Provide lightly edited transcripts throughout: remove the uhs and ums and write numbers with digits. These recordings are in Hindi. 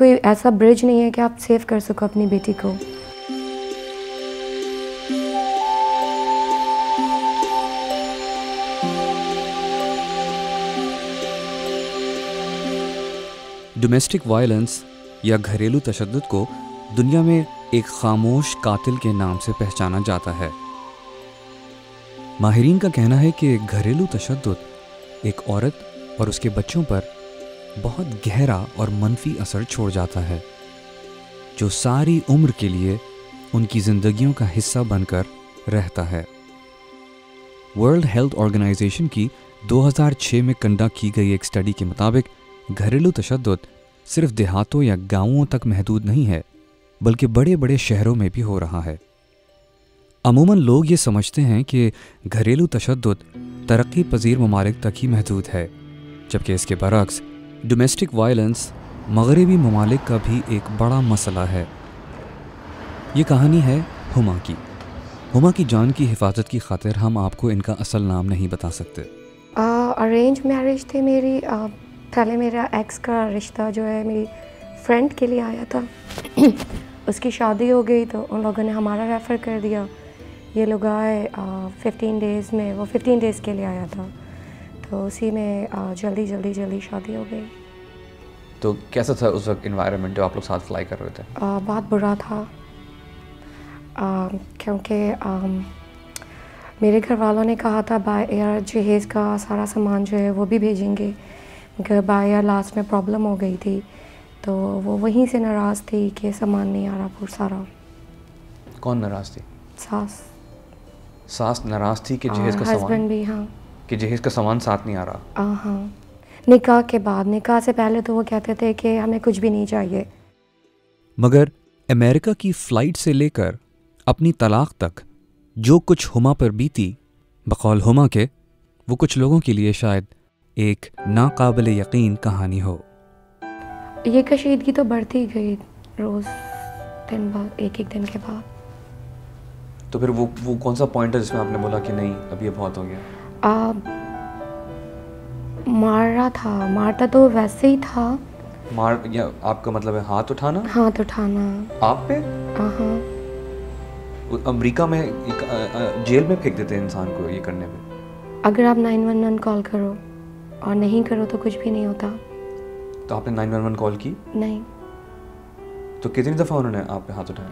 कोई ऐसा ब्रिज नहीं है कि आप सेव कर सको अपनी बेटी को। डोमेस्टिक वायलेंस या घरेलू तशद्दुद को दुनिया में एक खामोश कातिल के नाम से पहचाना जाता है। माहिरीन का कहना है कि घरेलू तशद्दुद एक औरत और उसके बच्चों पर बहुत गहरा और मनफी असर छोड़ जाता है, जो सारी उम्र के लिए उनकी जिंदगियों का हिस्सा बनकर रहता है। वर्ल्ड हेल्थ ऑर्गेनाइजेशन की 2006 में कंडक्ट की गई एक स्टडी के मुताबिक घरेलू तशद्दुद सिर्फ देहातों या गांवों तक महदूद नहीं है, बल्कि बड़े बड़े शहरों में भी हो रहा है। अमूमन लोग ये समझते हैं कि घरेलू तशद्दुद तरक्की पजीर ममालिक तक ही महदूद है, जबकि इसके बरक्स डोमेस्टिक वायलेंस मगरबी ममालिक का भी एक बड़ा मसला है। ये कहानी है हुमा की। हुमा की जान की हिफाजत की खातिर हम आपको इनका असल नाम नहीं बता सकते। अरेंज मैरिज थी मेरी। पहले मेरा एक्स का रिश्ता जो है मेरी फ्रेंड के लिए आया था। उसकी शादी हो गई तो उन लोगों ने हमारा रेफ़र कर दिया। ये लोग आए 15 डेज़ में, वो 15 डेज़ के लिए आया था, तो उसी में जल्दी शादी हो गई। तो कैसा था उस वक्त इन्वायरमेंट जो आप लोग साथ फ्लाई कर रहे थे? बहुत बुरा था, क्योंकि मेरे घर वालों ने कहा था बाय एयर जहेज़ का सारा सामान जो है वो भी भेजेंगे, मगर बाय एयर लास्ट में प्रॉब्लम हो गई थी, तो वो वहीं से नाराज़ थी कि सामान नहीं आ रहा पूरा सारा। कौन नाराज़ थी? सास नाराज़ थी कि जहेज़ का सामान? हस्बैंड भी, हाँ, कि जहेज़ का सामान साथ नहीं आ रहा। हाँ, निकाह के बाद। निकाह से पहले तो वो कहते थे कि हमें कुछ भी नहीं चाहिए। मगर अमेरिका की फ़्लाइट से लेकर अपनी तलाक तक जो कुछ हुमा पर बीती, बकौल हुमा के, वो कुछ लोगों के लिए शायद एक नाकाबिल यकीन कहानी हो। ये कशीदगी तो बढ़ती गई रोज़ दिन बाद, एक दिन के बाद। तो फिर वो कौन सा पॉइंट है जिसमें आपने बोला कि नहीं अब ये बहुत हो गया? मारता तो वैसे ही था। या आपका मतलब है हाथ उठाना? हाथ उठाना। आप पे? हाँ। अमेरिका में जेल में फेंक देते हैं इंसान को ये करने में। अगर आप 911 कॉल करो और नहीं करो तो कुछ भी नहीं होता। तो आपने 911 कॉल की? नहीं। तो कितनी दफ़ा उन्होंने आप पे हाथ उठाया?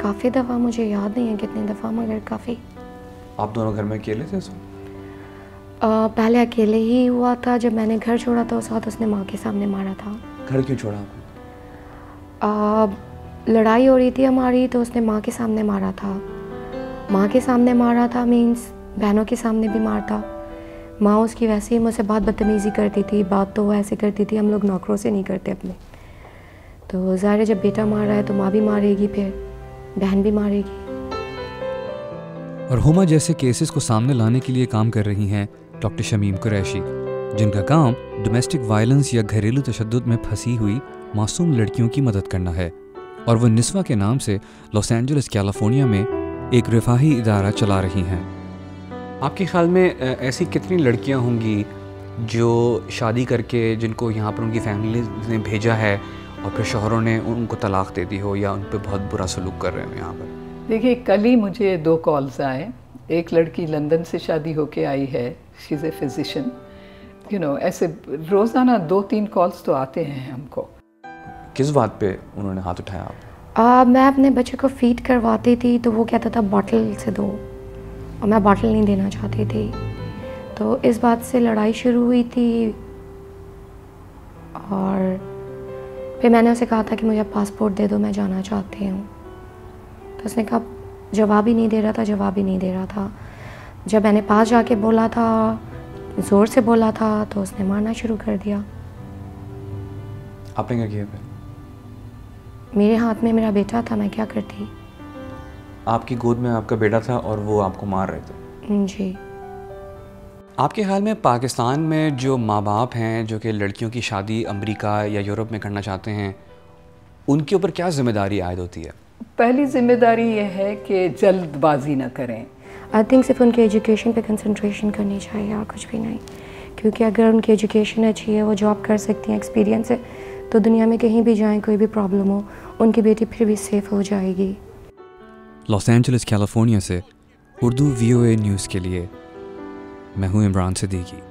काफ़ी दफ़ा, मुझे याद नहीं है कितनी दफ़ा, मगर काफ़ी। आप दोनों घर में अकेले थे? पहले अकेले ही हुआ था। जब मैंने घर छोड़ा था उस वक्त उसने माँ के सामने मारा था। घर क्यों छोड़ा आपने? लड़ाई हो रही थी हमारी, तो उसने माँ के सामने मारा था। माँ के सामने मारा था मीन्स बहनों के सामने भी मारता। माँ उसकी वैसे ही मुझसे बहुत बदतमीज़ी करती थी। बात तो वो ऐसे करती थी, हम लोग नौकरों से नहीं करते अपने। तो ज़ाहिर है जब बेटा मार रहा है तो माँ भी मारेगी, फिर बहन भी मारेगी। और हुमा जैसे केसेस को सामने लाने के लिए काम कर रही हैं डॉक्टर शमीम कुरैशी, जिनका काम डोमेस्टिक वायलेंस या घरेलू तशद्दुद में फंसी हुई मासूम लड़कियों की मदद करना है। और वो निस्वा के नाम से लॉस एंजलिस कैलिफोर्निया में एक रिफाही इदारा चला रही हैं। आपके ख्याल में ऐसी कितनी लड़कियां होंगी जो शादी करके, जिनको यहाँ पर उनकी फैमिली ने भेजा है और फिर शौहरों ने उनको तलाक दे दी हो या उन पर बहुत बुरा सलूक कर रहे हो यहाँ पर? देखिए, कल ही मुझे 2 कॉल्स आए। एक लड़की लंदन से शादी होके आई है, शी इज़ ए फिजिशियन। ऐसे रोज़ाना 2-3 कॉल्स तो आते हैं हमको। किस बात पे उन्होंने हाथ उठाया आप? मैं अपने बच्चे को फीड करवाती थी, तो वो कहता था बॉटल से दो, और मैं बॉटल नहीं देना चाहती थी। तो इस बात से लड़ाई शुरू हुई थी, और फिर मैंने उसे कहा था कि मुझे पासपोर्ट दे दो, मैं जाना चाहती हूँ। तो उसने कहा, जवाब ही नहीं दे रहा था। जब मैंने पास जाके बोला था, ज़ोर से बोला था, तो उसने मारना शुरू कर दिया। आपने क्या किया फिर? मेरे हाथ में मेरा बेटा था, मैं क्या करती? आपकी गोद में आपका बेटा था और वो आपको मार रहे थे? जी। आपके ख्याल में पाकिस्तान में जो माँ बाप हैं जो कि लड़कियों की शादी अमेरिका या यूरोप में करना चाहते हैं, उनके ऊपर क्या ज़िम्मेदारी आयद होती है? पहली ज़िम्मेदारी ये है कि जल्दबाजी ना करें। आई थिंक सिर्फ उनके एजुकेशन पे कंसंट्रेशन करनी चाहिए और कुछ भी नहीं, क्योंकि अगर उनकी एजुकेशन अच्छी है, वो जॉब कर सकती हैं, एक्सपीरियंस है, तो दुनिया में कहीं भी जाएं, कोई भी प्रॉब्लम हो, उनकी बेटी फिर भी सेफ़ हो जाएगी। लॉस एंजलिस कैलिफोर्निया से उर्दू VOA न्यूज़ के लिए मैं हूँ इमरान सिद्दीकी।